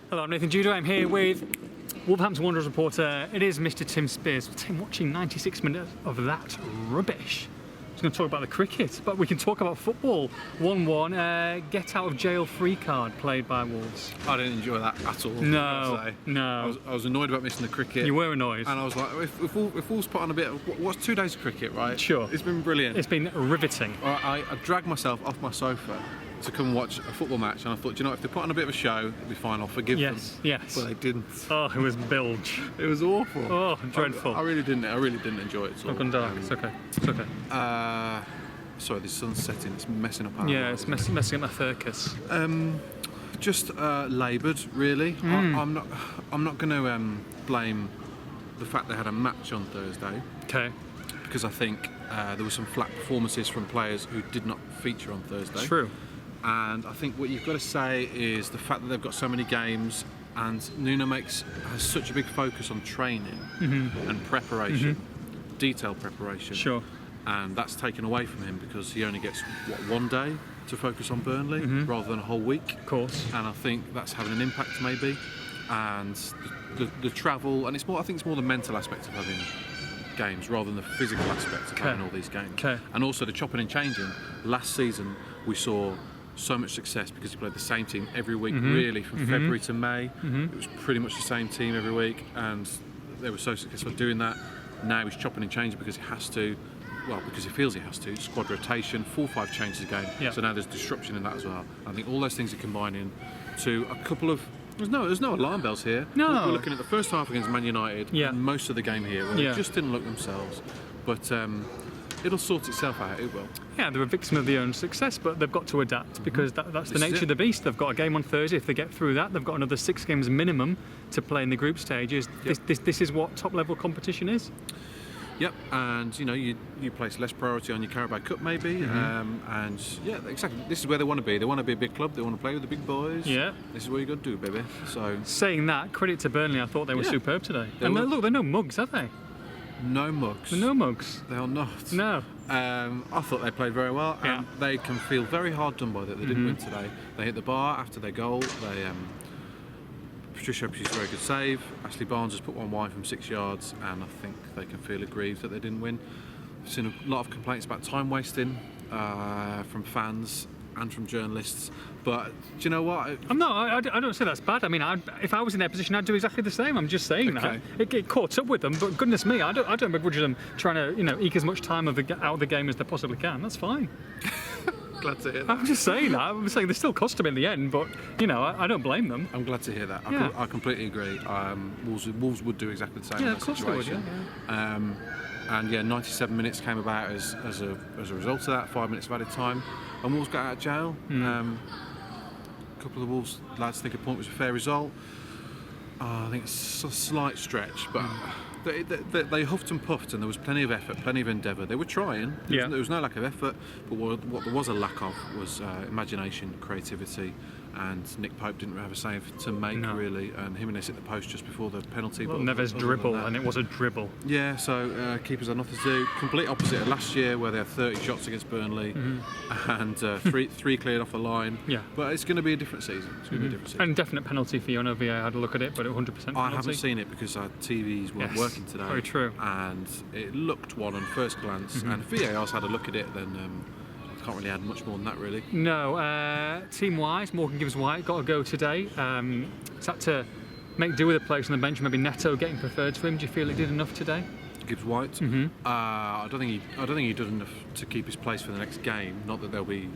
Hello, I'm Nathan Judo. I'm here with Wolverhampton Wanderers reporter. It is Mr. Tim Spiers. Tim, watching 96 minutes of that rubbish. I was going to talk about the cricket, but we can talk about football. 1-1, get out of jail free card played by Wolves. I didn't enjoy that at all. No. I was annoyed about missing the cricket. You were annoyed. And I was like, if Wolves put on a bit of, what's 2 days of cricket, right? Sure. It's been brilliant. It's been riveting. I dragged myself off my sofa to come watch a football match, and I thought, you know, if they put on a bit of a show, it'd be fine, I'll forgive them. Yes. But they didn't. Oh, it was bilge. It was awful. Oh, dreadful. I really didn't enjoy it at all. It's gone dark. It's okay. It's okay. Sorry, the sun's setting. It's messing up our Yeah, it's messing up my circus. Just laboured, really. I'm not going to blame the fact they had a match on Thursday. Okay. Because I think there were some flat performances from players who did not feature on Thursday. True. And I think what you've got to say is the fact that they've got so many games, and Nuno has such a big focus on training and preparation, detailed preparation. Sure. And that's taken away from him because he only gets, 1 day to focus on Burnley rather than a whole week. Of course. And I think that's having an impact maybe. And the travel, and I think it's more the mental aspect of having games rather than the physical aspect of having all these games. Okay. And also the chopping and changing. Last season we saw so much success because he played the same team every week, really, from February to May. It was pretty much the same team every week, and they were so successful doing that. Now he's chopping and changing because he has to. Well, because he feels he has to. Squad rotation, 4-5 changes a game. Yeah. So now there's disruption in that as well. I think all those things are combining to a couple of. There's no alarm bells here. No. We're looking at the first half against Man United. Yeah. And most of the game here, where they just didn't look themselves. But it'll sort itself out. It will. Yeah, they're a victim of their own success, but they've got to adapt because that's the nature of the beast. They've got a game on Thursday. If they get through that, they've got another 6 games minimum to play in the group stages. This is what top-level competition is. Yep, and you know you place less priority on your Carabao Cup maybe, and yeah, exactly. This is where they want to be. They want to be a big club. They want to play with the big boys. Yeah, this is what you got to do, baby. So saying that, credit to Burnley. I thought they were superb today. Look, they're no mugs, are they? No mugs. They're no mugs. They are not. No. I thought they played very well, and they can feel very hard done by that they didn't win today. They hit the bar after their goal. Patricia produced a very good save. Ashley Barnes has put one wide from 6 yards, and I think they can feel aggrieved that they didn't win. I've seen a lot of complaints about time wasting from fans and from journalists, but do you know what? I don't say that's bad. I mean, if I was in their position, I'd do exactly the same. I'm just saying that. It caught up with them, but goodness me, I don't begrudge them trying to eke as much time out of the game as they possibly can. That's fine. Glad to hear that. I'm just saying that. I'm saying they still cost them in the end, but I don't blame them. I'm glad to hear that. I completely agree. Wolves would do exactly the same in that situation. And 97 minutes came about as a result of that. 5 minutes of added time, and Wolves got out of jail. A couple of the Wolves lads think a point was a fair result. I think it's a slight stretch, but. They huffed and puffed, and there was plenty of effort, plenty of endeavour. They were trying. There was no lack of effort, but what there was a lack of was imagination, creativity, and Nick Pope didn't have a save to make really, and Jimenez hit the post just before the penalty. Well, Neves dribble, and it was a dribble. Yeah, so keepers had nothing to do. Complete opposite of last year, where they had 30 shots against Burnley, and three cleared off the line. Yeah, but it's going to be a different season. It's going to be a different season. And definite penalty for you. I know VA had a look at it, but 100% penalty. I haven't seen it because our TVs weren't working today. Very true. And it looked one on first glance, and VAR's had a look at it, then can't really add much more than that, really. No. Team-wise, Morgan Gibbs-White got a go today. It's had to make do with a place on the bench. Maybe Neto getting preferred to him. Do you feel he did enough today? Gibbs-White. I don't think he did enough to keep his place for the next game. Not that they'll be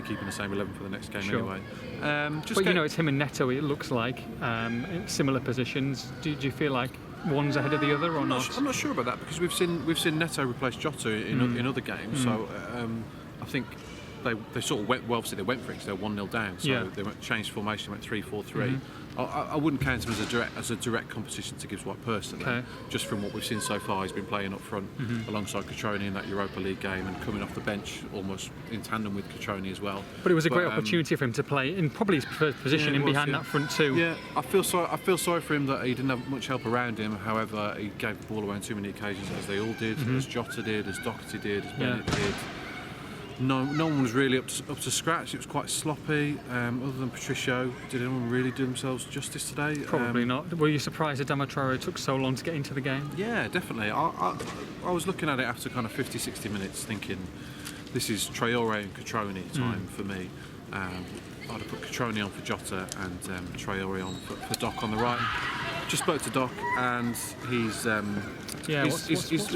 keeping the same 11 for the next game anyway. But it's him and Neto. It looks like in similar positions. Do you feel like one's ahead of the other or not? I'm not sure about that because we've seen Neto replace Jota in other games. So I think they sort of went. Well, obviously they went for it because they were 1-0 down. So they changed formation, went 3-4-3. I wouldn't count him as a direct competition to Gibbs-White personally. Just from what we've seen so far, he's been playing up front alongside Cutrone in that Europa League game and coming off the bench almost in tandem with Cutrone as well. But it was a great opportunity for him to play in probably his preferred position in behind that front two. Yeah, I feel sorry for him that he didn't have much help around him. However, he gave the ball away on too many occasions, as they all did, as Jota did, as Doherty did, as Bennett did. no one was really up to scratch. It was quite sloppy. Other than Patricio, did anyone really do themselves justice today? Probably not. Were you surprised that Traoré took so long to get into the game? Yeah, definitely. I was looking at it after kind of 50, 60 minutes thinking, this is Traoré and Cutrone time for me. I'd have put Cutrone on for Jota and Traoré on for Doc on the right. Just spoke to Doc, and he's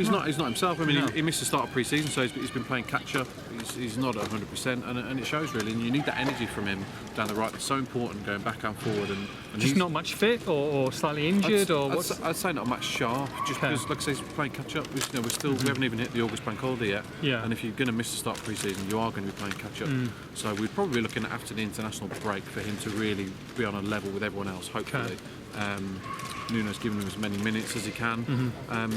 not himself. I mean, he missed the start of pre-season, so he's been playing catch up. He's not at 100%, and it shows really. And you need that energy from him down the right. It's so important going back and forward. And just not much fit, or slightly injured, I'd say not much sharp. Just because, like I say, he's playing catch up. We haven't even hit the August bank holiday yet. Yeah. And if you're going to miss the start of pre-season, you are going to be playing catch up. So we'd probably be looking at after the international break for him to really be on a level with everyone else. Hopefully. Nuno's given him as many minutes as he can.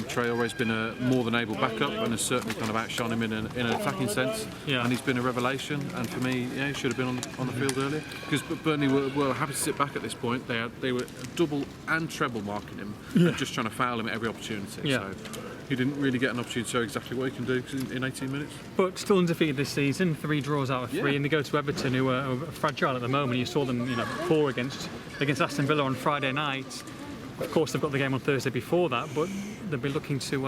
Traoré's been a more than able backup and has certainly kind of outshone him in an attacking sense. Yeah. And he's been a revelation. And for me, he should have been on the field earlier. Because Burnley were happy to sit back at this point. They were double and treble marking him, and just trying to foul him at every opportunity. Yeah. So he didn't really get an opportunity to show exactly what he can do in 18 minutes. But still undefeated this season, 3 draws out of 3, and they go to Everton, who are fragile at the moment. You saw them, poor against Aston Villa on Friday night. Of course, they've got the game on Thursday before that, but they'll be looking to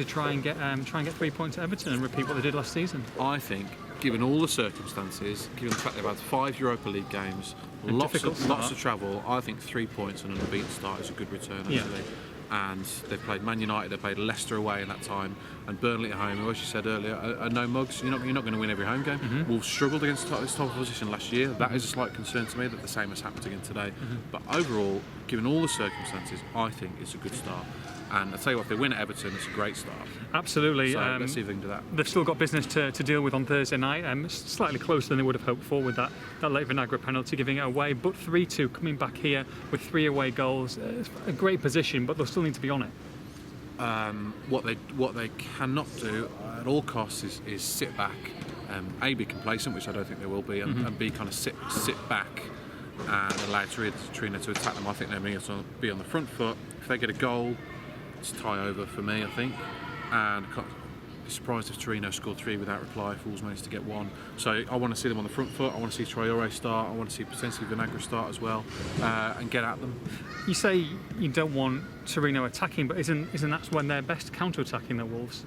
try and get 3 points at Everton and repeat what they did last season. I think, given all the circumstances, given the fact they've had 5 Europa League games, lots of travel, I think 3 points and an unbeaten start is a good return actually. Yeah. And they've played Man United, they've played Leicester away in that time, and Burnley at home, who, as you said earlier, are no mugs. You're not going to win every home game. Wolves struggled against this top position last year. That is a slight concern to me that the same has happened again today. But overall, given all the circumstances, I think it's a good start. And I tell you what, if they win at Everton, it's a great start. Absolutely. So let's see if they can do that. They've still got business to deal with on Thursday night. Slightly closer than they would have hoped for with that late Vinagre penalty, giving it away. But 3-2 coming back here with 3 away goals. It's a great position, but they'll still need to be on it. What they cannot do at all costs is sit back, A, be complacent, which I don't think they will be, and B, kind of sit back and allow Torino to attack them. I think they're going to be on the front foot. If they get a goal, it's tie over for me, I think. And I'd be surprised if Torino scored 3 without reply, if Wolves managed to get 1. So I want to see them on the front foot. I want to see Traoré start. I want to see potentially Vinagre start as well, and get at them. You say you don't want Torino attacking, but isn't that when they're best counter-attacking the Wolves?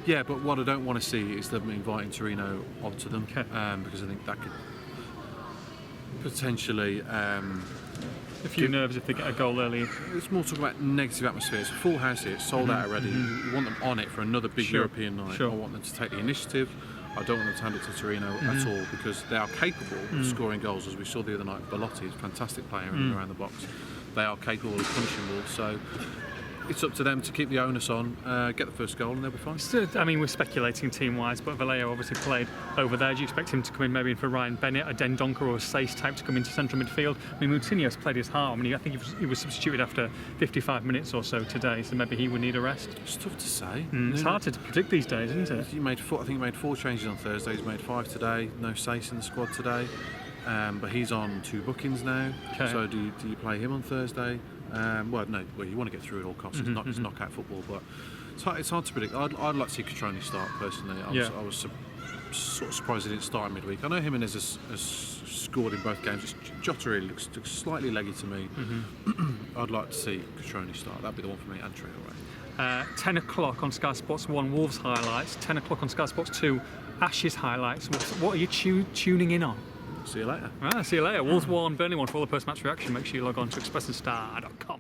Yeah, but what I don't want to see is them inviting Torino onto them, because I think that could potentially a few nerves if they get a goal early. It's more talking about negative atmosphere. It's a full house here, it's sold out already. You want them on it for another big European night. I want them to take the initiative. I don't want them to hand it to Torino at all, because they are capable of scoring goals, as we saw the other night. Belotti is a fantastic player around the box. They are capable of punching balls, so it's up to them to keep the onus on, get the first goal, and they'll be fine. I mean, we're speculating team-wise, but Vallejo obviously played over there. Do you expect him to come in maybe for Ryan Bennett, a Dendoncker or a Sace type to come into central midfield? I mean, Moutinho's played his heart. I mean, I think he was substituted after 55 minutes or so today, so maybe he would need a rest. It's tough to say. It's hard to predict these days, isn't it? I think he made 4 changes on Thursday. He's made 5 today. No Sace in the squad today. But he's on 2 bookings now. Okay. So do you play him on Thursday? Well, you want to get through at all costs. It's knockout football, but it's hard to predict. I'd like to see Cutrone start personally. I was sort of surprised he didn't start in midweek. I know Jimenez has scored in both games. Jota really looks slightly leggy to me. I'd like to see Cutrone start. That'd be the one for me, and Traoré. 10 o'clock on Sky Sports 1, Wolves highlights. 10 o'clock on Sky Sports 2, Ashes highlights. What are you tuning in on? See you later. See you later. Wolves 1, Burnley 1. For all the post-match reaction, make sure you log on to expressandStar.com.